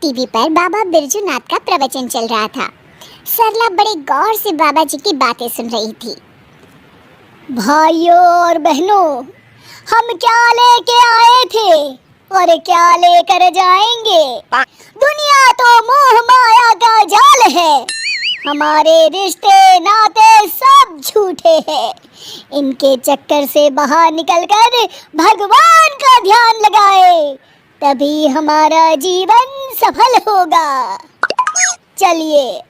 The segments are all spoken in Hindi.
टीवी पर बाबा बिरजू नाथ का प्रवचन चल रहा था। सरला बड़े गौर से बाबा जी की बातें सुन रही थी। भाइयों और बहनों, हम क्या लेके आए थे और क्या लेकर जाएंगे? दुनिया तो मोह माया का जाल है। हमारे रिश्ते नाते सब झूठे हैं। इनके चक्कर से बाहर निकलकर भगवान का ध्यान लगाए, तभी हमारा जीवन सफल होगा। चलिए,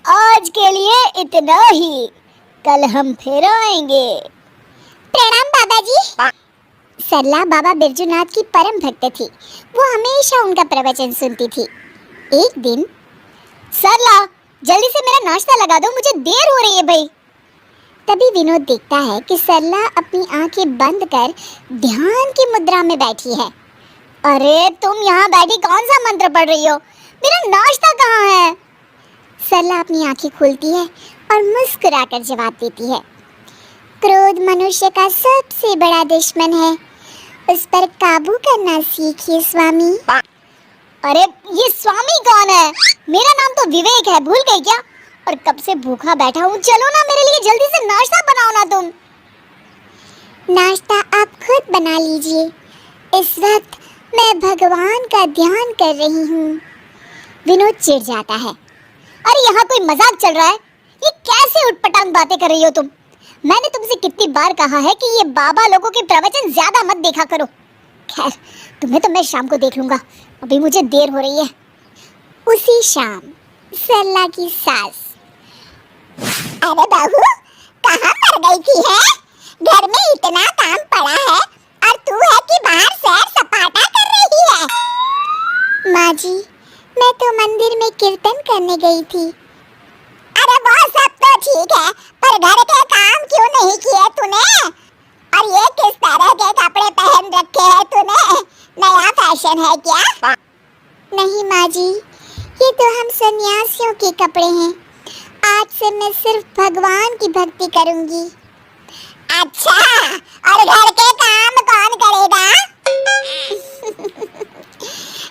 आज के लिए इतना ही, कल हम फिर आएंगे। प्रणाम बाबा जी। सरला बाबा बिरजू नाथ की परम भक्त थी। वो हमेशा उनका प्रवचन सुनती थी। एक दिन, सरला, जल्दी से मेरा नाश्ता लगा दो, मुझे देर हो रही है भाई। तभी विनोद देखता है कि सरला अपनी आंखें बंद कर ध्यान की मुद्रा में बैठी है। अरे तुम यहाँ बैठी कौन सा मंत्र पढ़ रही हो? मेरा नाश्ता कहाँ है? सरला अपनी आंखें खोलती है और मुस्कुराकर जवाब देती है, क्रोध मनुष्य का सबसे बड़ा दुश्मन है, उस पर काबू करना सीखिए स्वामी। अरे ये स्वामी कौन है? मेरा नाम तो विवेक है, भूल गई क्या? और कब से भूखा बैठा हूँ, चलो ना मेरे लिए जल्दी से नाश्ता बनाओ ना तुम। नाश्ता आप खुद बना लीजिए, इस वक्त मैं भगवान का ध्यान कर रही हूँ। विनोद चिढ़ जाता है। अरे यहाँ कोई मजाक चल रहा है? ये कैसे उटपटांग बातें कर रही हो तुम? मैंने तुमसे कितनी बार कहा है कि ये बाबा लोगों के प्रवचन ज्यादा मत देखा करो। खैर, तुम्हें तो मैं शाम को देख लूंगा, अभी मुझे देर हो रही है। उसी शाम सरला की सास, अरे बहू, कहाँ मर गई थी है? घर में इतना काम पड़ा है और तू है कि बाहर सैर सपाटा कर रही है। माँ जी, मैं तो मंदिर में कीर्तन करने गई थी। अरे वो सब तो ठीक है, पर घर के काम क्यों नहीं किए तूने? और ये किस तरह के कपड़े पहन रखे हैं तूने? नया फैशन है क्या? नहीं माँ जी, ये तो हम सन्यासियों के कपड़े हैं। आज से मैं सिर्फ भगवान की भक्ति करूंगी। अच्छा, और घर के काम कौन करेगा?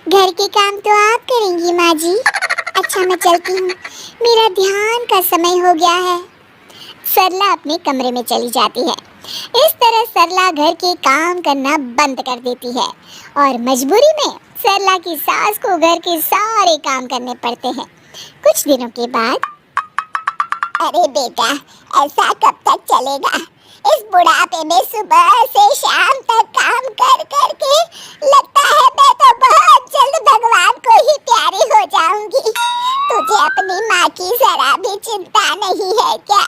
घर के काम तो आप करेंगी माँ जी। अच्छा, मैं चलती हूँ, मेरा ध्यान का समय हो गया है। सरला अपने कमरे में चली जाती है। इस तरह सरला घर के काम करना बंद कर देती है और मजबूरी में सरला की सास को घर के सारे काम करने पड़ते हैं। कुछ दिनों के बाद, अरे बेटा, ऐसा कब तक चलेगा? इस बुढ़ापे में सुबह से शाम तक काम कर कर के लगता है मैं तो बहुत जल्द भगवान को ही प्यारी हो जाऊंगी। तुझे अपनी माँ की जरा भी चिंता नहीं है क्या?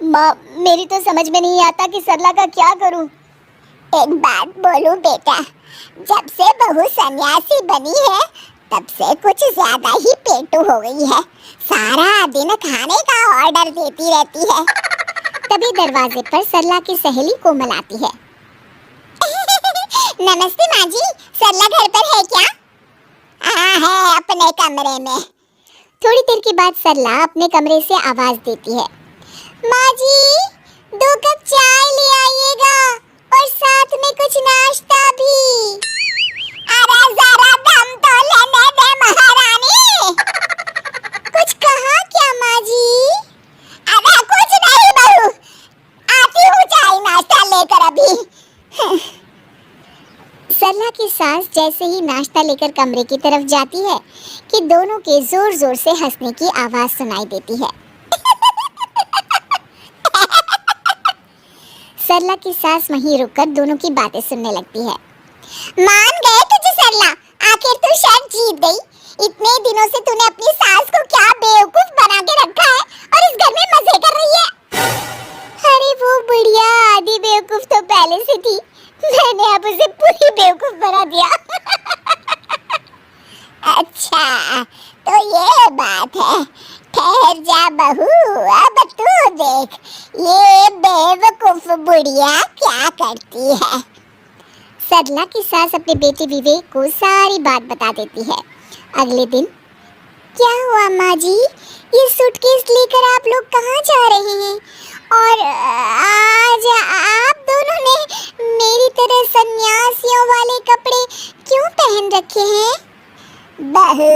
माँ, मेरी तो समझ में नहीं आता कि सरला का क्या करूं। एक बात बोलूं बेटा, जब से बहू सन्यासी बनी है तब से कुछ ज्यादा ही पेटू हो गई है। सारा दिन खाने का ऑर्डर देती रहती है। तभी दरवाजे पर सरला की सहेली कोमल आती है। नमस्ते माँ जी, सरला घर पर है क्या? हाँ है, अपने कमरे में। थोड़ी देर के बाद सरला अपने कमरे से आवाज देती है, माँ जी, 2 कप चाय ले आइएगा और साथ में कुछ नाश्ता भी। अरे जरा दम तो लेने दे महारानी। कुछ कहा क्या माँ जी? अरे कुछ नहीं बहू, आती हूँ चाय नाश्ता लेकर अभी। सरला की सास जैसे ही नाश्ता लेकर कमरे की तरफ जाती है कि दोनों के जोर जोर से हंसने की आवाज सुनाई देती है। सरला की सास वहीं रुककर दोनों की बातें सुनने लगती है। मान गए तुझे सरला, आखिर तू शर्त जीत गई। इतने दिनों से तूने अपनी सास को क्या बेवकूफ बना के रखा है और इस घर में मजे कर रही है। अरे वो बुढ़िया आधी बेवकूफ तो पहले से थी, मैंने अब उसे पूरी बेवकूफ बना दिया। अच्छा, तो ये बात है। ठहर जा बहू, अब तू देख ये बेवकूफ बुढ़िया क्या करती है। सरला की सास अपने बेटे विवेक को सारी बात बता देती है। अगले दिन, क्या हुआ माँ जी, ये सूटकेस लेकर आप लोग कहाँ जा रहे हैं? और आज आप दोनों ने मेरी तरह सन्यासियों वाले कपड़े क्यों पहन रखे हैं? बहू,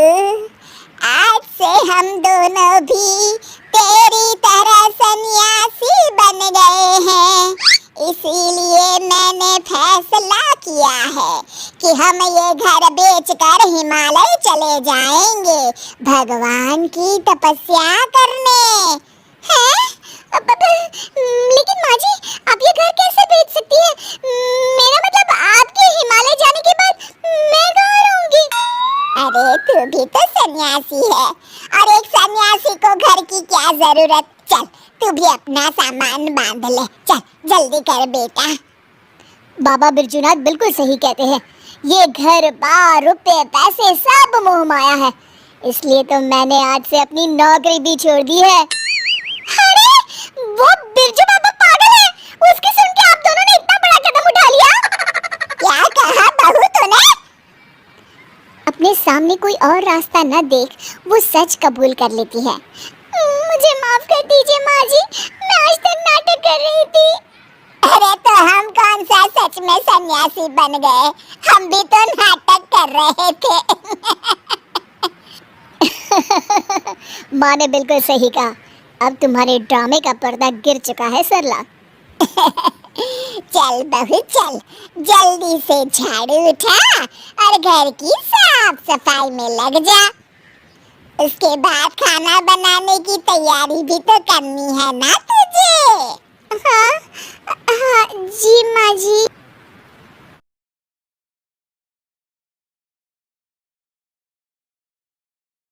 आज से हम दोनों भी तेरी तरह सन्यासी बन गए हैं। इसीलिए मैंने फैसला किया है कि हम ये घर बेचकर हिमालय चले जाएंगे भगवान की तपस्या करने। हैं? लेकिन माँ जी, आप ये घर कैसे बेच सकती हैं? मेरा मतलब आपके हिमालय जाने के बाद मैं कहाँ रहूंगी? अरे तू भी तो सन्यासी है, और एक सन्यासी को घर की क्या जरूरत। चल तू भी अपना सामान बांध ले, चल जल्दी कर बेटा। बाबा बिरजूनाथ बिल्कुल सही कहते हैं। ये घर बार रुपए पैसे सब मोह माया है, इसलिए तो मैंने आज से अपनी नौकरी भी छोड़ दी है। अरे वो बिरजू बाबा पागल है, उसकी सुन के आप दोनों ने इतना बड़ा कदम उठा लिया। क्या कहा बहू तूने? अपने सामने कोई और रास्ता न देख वो सच कबूल कर लेती है। मुझे माफ कर दीजिए माँ जी, मैं आज तक नाटक कर रही थी। अरे तो हम कौन सा सच में सन्यासी बन गए, हम भी तो नाटक कर रहे थे। माँ ने बिल्कुल सही कहा, अब तुम्हारे ड्रामे का पर्दा गिर चुका है सरला। चल बहू चल, जल्दी से झाड़ू उठा और घर की साफ सफाई में लग जा। उसके बाद खाना बनाने की तैयारी भी तो करनी है ना तुझे। हाँ, हाँ जी माँ जी।